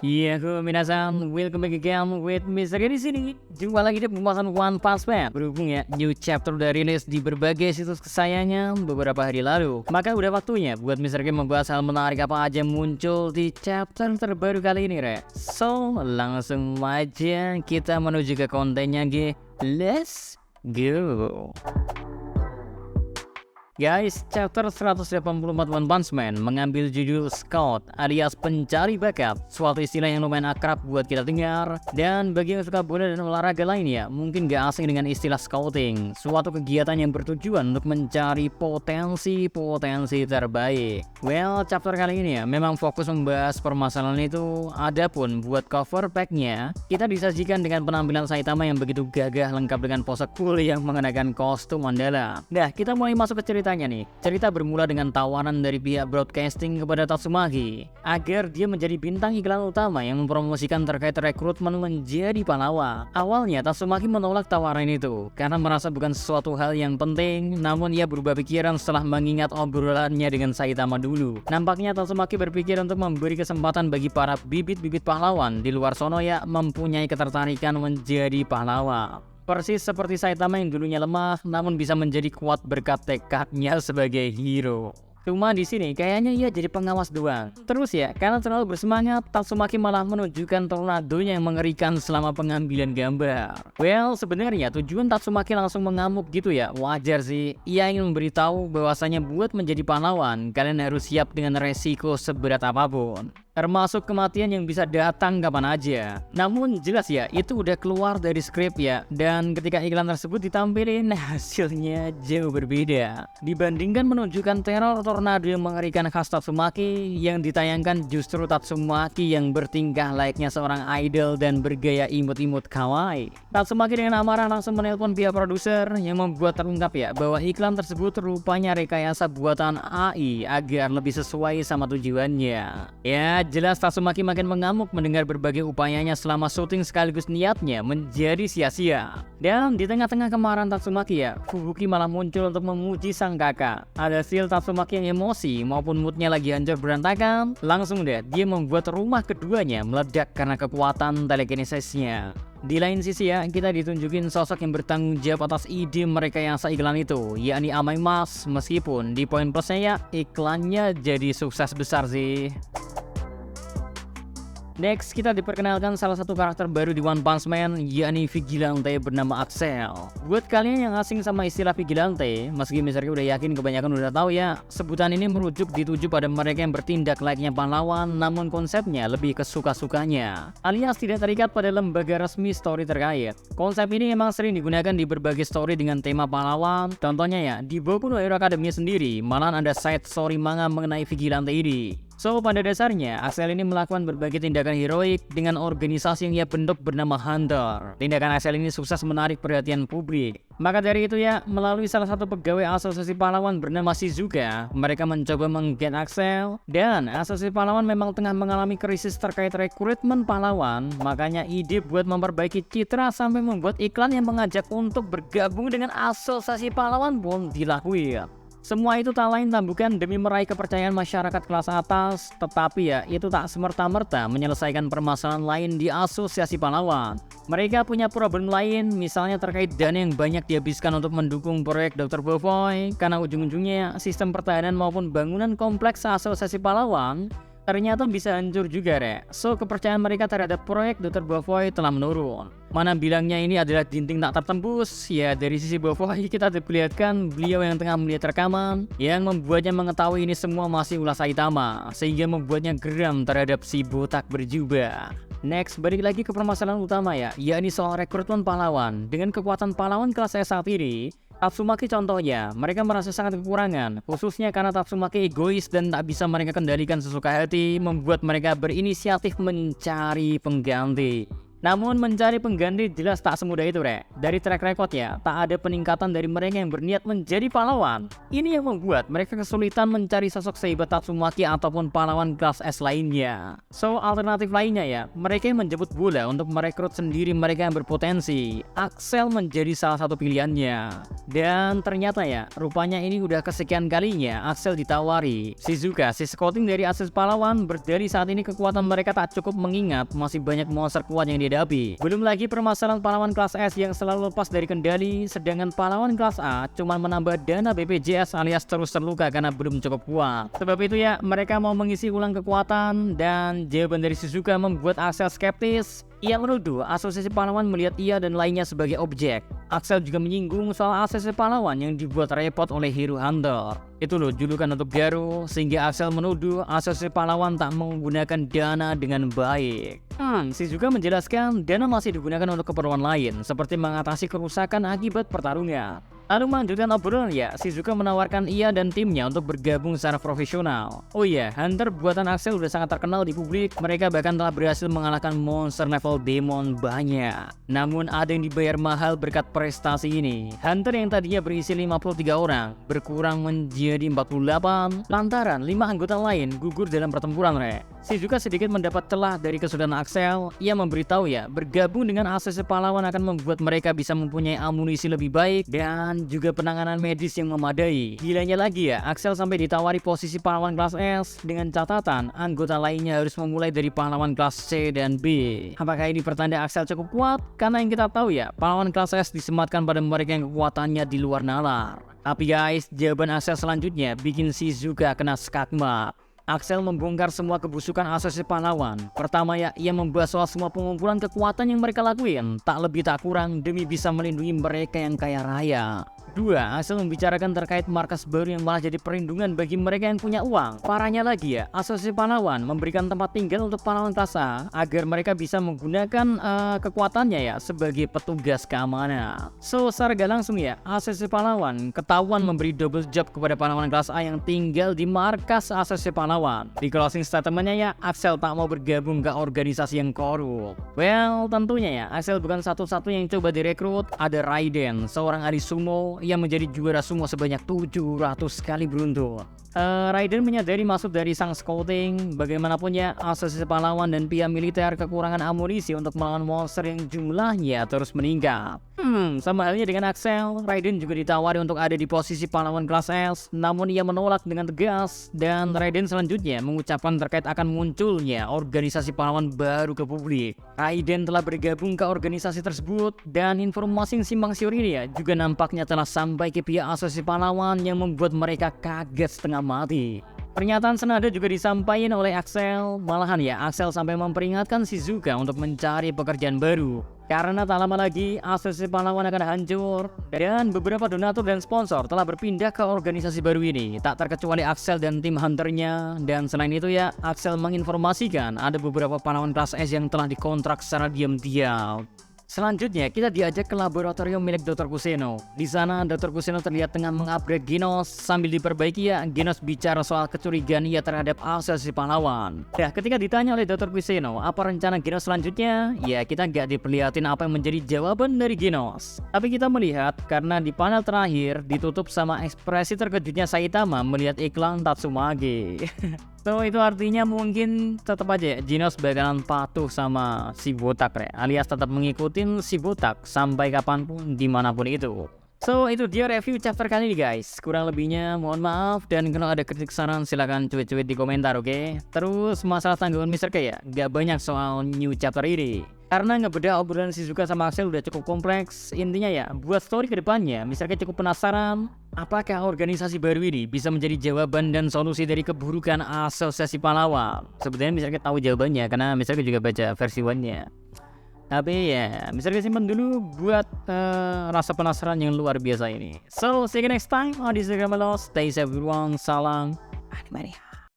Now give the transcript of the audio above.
Iya, aku minasan, welcome back again with Mr. di sini. Jumpa lagi di pembahasan One Punch Man. Berhubung ya, new chapter udah rilis di berbagai situs kesayangan beberapa hari lalu. Maka udah waktunya buat Mr. Game membahas hal menarik apa aja muncul di chapter terbaru kali ini, Re. So, langsung aja kita menuju ke kontennya, G. Let's go. Guys, chapter 184 One Punch Man mengambil judul Scout alias pencari bakat, suatu istilah yang lumayan akrab buat kita dengar. Dan bagi yang suka bola dan olahraga lainnya, mungkin gak asing dengan istilah scouting, suatu kegiatan yang bertujuan untuk mencari potensi terbaik. Well, chapter kali ini ya memang fokus membahas permasalahan itu. Adapun buat cover packnya, kita disajikan dengan penampilan Saitama yang begitu gagah lengkap dengan pose cool yang mengenakan kostum andalan. Nah, kita mulai masuk ke ceritanya nih. Cerita bermula dengan tawaran dari pihak broadcasting kepada Tatsumaki agar dia menjadi bintang iklan utama yang mempromosikan terkait rekrutmen menjadi pahlawan. Awalnya Tatsumaki menolak tawaran itu karena merasa bukan sesuatu hal yang penting, namun ia berubah pikiran setelah mengingat obrolannya dengan Saitama dulu. Nampaknya Tatsumaki berpikir untuk memberi kesempatan bagi para bibit-bibit pahlawan di luar sono ya mempunyai ketertarikan menjadi pahlawan. Persis seperti Saitama yang dulunya lemah, namun bisa menjadi kuat berkat tekadnya sebagai hero. Cuma di sini kayaknya ia jadi pengawas doang. Terus ya, karena terlalu bersemangat, Tatsumaki malah menunjukkan tornadonya yang mengerikan selama pengambilan gambar. Well, sebenarnya tujuan Tatsumaki langsung mengamuk gitu ya, wajar sih. Ia ingin memberitahu bahwasanya buat menjadi pahlawan, kalian harus siap dengan resiko seberat apapun, termasuk kematian yang bisa datang kapan aja. Namun jelas ya, itu udah keluar dari skrip ya. Dan ketika iklan tersebut ditampilin, hasilnya jauh berbeda. Dibandingkan menunjukkan teror tornado yang mengerikan khas Tatsumaki, yang ditayangkan justru Tatsumaki yang bertingkah layaknya seorang idol dan bergaya imut-imut kawaii. Tatsumaki dengan amarah langsung menelpon pihak produser yang membuat terungkap ya bahwa iklan tersebut rupanya rekayasa buatan AI agar lebih sesuai sama tujuannya. Ya, jelas Tatsumaki makin mengamuk mendengar berbagai upayanya selama syuting sekaligus niatnya menjadi sia-sia. Dan di tengah-tengah kemarahan Tatsumaki ya, Fubuki malah muncul untuk memuji sang kakak. Alhasil Tatsumaki yang emosi maupun moodnya lagi hancur berantakan, langsung deh dia membuat rumah keduanya meledak karena kekuatan telekinesisnya. Di lain sisi ya, kita ditunjukin sosok yang bertanggung jawab atas ide merekayasa iklan itu, yakni Amai Mas. Meskipun di poin plusnya ya, iklannya jadi sukses besar sih. Next, kita diperkenalkan salah satu karakter baru di One Punch Man, yakni Vigilante bernama Axel. Buat kalian yang asing sama istilah Vigilante, meski Mr. udah yakin kebanyakan udah tahu ya, sebutan ini merujuk dituju pada mereka yang bertindak layaknya pahlawan, namun konsepnya lebih ke suka-sukanya, alias tidak terikat pada lembaga resmi story terkait. Konsep ini emang sering digunakan di berbagai story dengan tema pahlawan. Contohnya ya, di Boku no Hero Academia sendiri, malah ada side story manga mengenai Vigilante ini. So, pada dasarnya, Axel ini melakukan berbagai tindakan heroik dengan organisasi yang ia bentuk bernama Hunter. Tindakan Axel ini sukses menarik perhatian publik. Maka dari itu ya, melalui salah satu pegawai asosiasi pahlawan bernama Shizuka, mereka mencoba mengget Axel. Dan asosiasi pahlawan memang tengah mengalami krisis terkait rekrutmen pahlawan. Makanya ide buat memperbaiki citra sampai membuat iklan yang mengajak untuk bergabung dengan asosiasi pahlawan pun dilakukan. Semua itu tak lain tak bukan demi meraih kepercayaan masyarakat kelas atas, tetapi ya itu tak semerta-merta menyelesaikan permasalahan lain di asosiasi pahlawan. Mereka punya problem lain, misalnya terkait dana yang banyak dihabiskan untuk mendukung proyek Dr. Bovoy, karena ujung-ujungnya sistem pertahanan maupun bangunan kompleks asosiasi pahlawan ternyata bisa hancur juga, Rek. So, kepercayaan mereka terhadap proyek Dr. Bovoy telah menurun. Mana bilangnya ini adalah dinding tak tertembus? Ya, dari sisi Bovoy kita diperlihatkan beliau yang tengah melihat rekaman yang membuatnya mengetahui ini semua masih ulah Saitama, sehingga membuatnya geram terhadap si botak berjubah. Next, balik lagi ke permasalahan utama ya, yakni soal rekrutmen pahlawan. Dengan kekuatan pahlawan kelas S saat ini, Tatsumaki contohnya, mereka merasa sangat kekurangan, khususnya karena Tatsumaki egois dan tak bisa mereka kendalikan sesuka hati, membuat mereka berinisiatif mencari pengganti. Namun mencari pengganti jelas tak semudah itu, Rek. Dari track record ya, tak ada peningkatan dari mereka yang berniat menjadi pahlawan. Ini yang membuat mereka kesulitan mencari sosok sehebat Tatsumaki ataupun pahlawan kelas S lainnya. So, alternatif lainnya ya, mereka yang menjemput bola untuk merekrut sendiri mereka yang berpotensi. Axel menjadi salah satu pilihannya. Dan ternyata ya, rupanya ini udah kesekian kalinya Axel ditawari. Shizuka, si scouting dari Asus Pahlawan, berdalih saat ini kekuatan mereka tak cukup mengingat masih banyak monster kuat yang dihadapi. Belum lagi permasalahan pahlawan kelas S yang selalu lepas dari kendali, sedangkan pahlawan kelas A cuma menambah dana BPJS alias terus terluka karena belum cukup kuat. Sebab itu ya, mereka mau mengisi ulang kekuatan dan jawaban dari Shizuka membuat Axel skeptis. Ia menuduh asosiasi pahlawan melihat ia dan lainnya sebagai objek. Axel juga menyinggung soal asosiasi pahlawan yang dibuat repot oleh Hero Hunter. Itu loh julukan untuk Garou, sehingga Axel menuduh asosiasi pahlawan tak menggunakan dana dengan baik. Shizuka menjelaskan dana masih digunakan untuk keperluan lain, seperti mengatasi kerusakan akibat pertarungan. Lalu melanjutkan obrolan ya, Shizuka menawarkan ia dan timnya untuk bergabung secara profesional. Oh iya, Hunter buatan Axel udah sangat terkenal di publik, mereka bahkan telah berhasil mengalahkan monster level demon banyak. Namun ada yang dibayar mahal berkat prestasi ini. Hunter yang tadinya berisi 53 orang, berkurang menjadi 48, lantaran 5 anggota lain gugur dalam pertempuran, Re. Shizuka sedikit mendapat celah dari kesudahan Axel. Ia memberitahu ya, bergabung dengan asosiasi pahlawan akan membuat mereka bisa mempunyai amunisi lebih baik dan juga penanganan medis yang memadai. Gilanya lagi ya, Axel sampai ditawari posisi pahlawan kelas S dengan catatan anggota lainnya harus memulai dari pahlawan kelas C dan B. Apakah ini pertanda Axel cukup kuat? Karena yang kita tahu ya, pahlawan kelas S disematkan pada mereka yang kekuatannya di luar nalar. Tapi guys, jawaban Axel selanjutnya bikin Shizuka kena skakmat. Axel membongkar semua kebusukan asosiasi pahlawan. Pertama ya, ia membahas soal semua pengumpulan kekuatan yang mereka lakuin, tak lebih tak kurang demi bisa melindungi mereka yang kaya raya. 2. Axel membicarakan terkait markas baru yang malah jadi perlindungan bagi mereka yang punya uang. Parahnya lagi ya, asosiasi pahlawan memberikan tempat tinggal untuk pahlawan kelas A agar mereka bisa menggunakan kekuatannya ya sebagai petugas keamanan. So, secara gak langsung ya, asosiasi pahlawan ketahuan memberi double job kepada pahlawan kelas A yang tinggal di markas asosiasi pahlawan. Di closing statementnya ya, Axel tak mau bergabung ke organisasi yang korup. Well, tentunya ya, Axel bukan satu-satunya yang coba direkrut. Ada Raiden, seorang ahli sumo yang menjadi juara sumo sebanyak 700 kali beruntun. Raiden menyadari maksud dari sang scouting. Bagaimanapun ya, asosiasi pahlawan dan pihak militer kekurangan amunisi untuk melawan monster yang jumlahnya terus meningkat. Sama halnya dengan Axel, Raiden juga ditawari untuk ada di posisi pahlawan kelas S, namun ia menolak dengan tegas. Dan Raiden selanjutnya mengucapkan terkait akan munculnya organisasi pahlawan baru ke publik. Raiden telah bergabung ke organisasi tersebut, dan informasi yang simpang siur ini ya juga nampaknya telah sampai ke pihak asosiasi pahlawan yang membuat mereka kaget setengah mati. Pernyataan senada juga disampaikan oleh Axel. Malahan ya, Axel sampai memperingatkan Shizuka untuk mencari pekerjaan baru. Karena tak lama lagi, asosiasi pahlawan akan hancur. Dan beberapa donatur dan sponsor telah berpindah ke organisasi baru ini, tak terkecuali Axel dan tim hunternya. Dan selain itu ya, Axel menginformasikan ada beberapa pahlawan kelas S yang telah dikontrak secara diam-diam. Selanjutnya, kita diajak ke laboratorium milik Dr. Kuseno. Di sana, Dr. Kuseno terlihat tengah mengupgrade Genos. Sambil diperbaiki ya, Genos bicara soal kecurigaan ia terhadap asosiasi pahlawan. Ya, ketika ditanya oleh Dr. Kuseno, apa rencana Genos selanjutnya? Ya, kita nggak diperlihatin apa yang menjadi jawaban dari Genos. Tapi kita melihat, karena di panel terakhir ditutup sama ekspresi terkejutnya Saitama melihat iklan Tatsumaki. So itu artinya mungkin tetap aja ya, Genos bakalan patuh sama si botak alias tetap ngikutin si botak sampai kapanpun dimanapun itu. So itu dia review chapter kali ini guys. Kurang lebihnya mohon maaf, dan kalau ada kritik saran silahkan cuit-cuit di komentar, oke? Terus masalah tanggapan Mr. K ya, gak banyak soal new chapter ini. Karena ngebedah obrolan Shizuka sama Axel udah cukup kompleks. Intinya ya, buat story kedepannya, Mr. K cukup penasaran apakah organisasi baru ini bisa menjadi jawaban dan solusi dari keburukan asosiasi pahlawan. Sebenarnya Mr. K tahu jawabannya karena Mr. K juga baca versi one-nya. Tapi ya, Mr. K simpen dulu buat rasa penasaran yang luar biasa ini. So, see you next time on Instagram Stay safe everyone. Salam animania.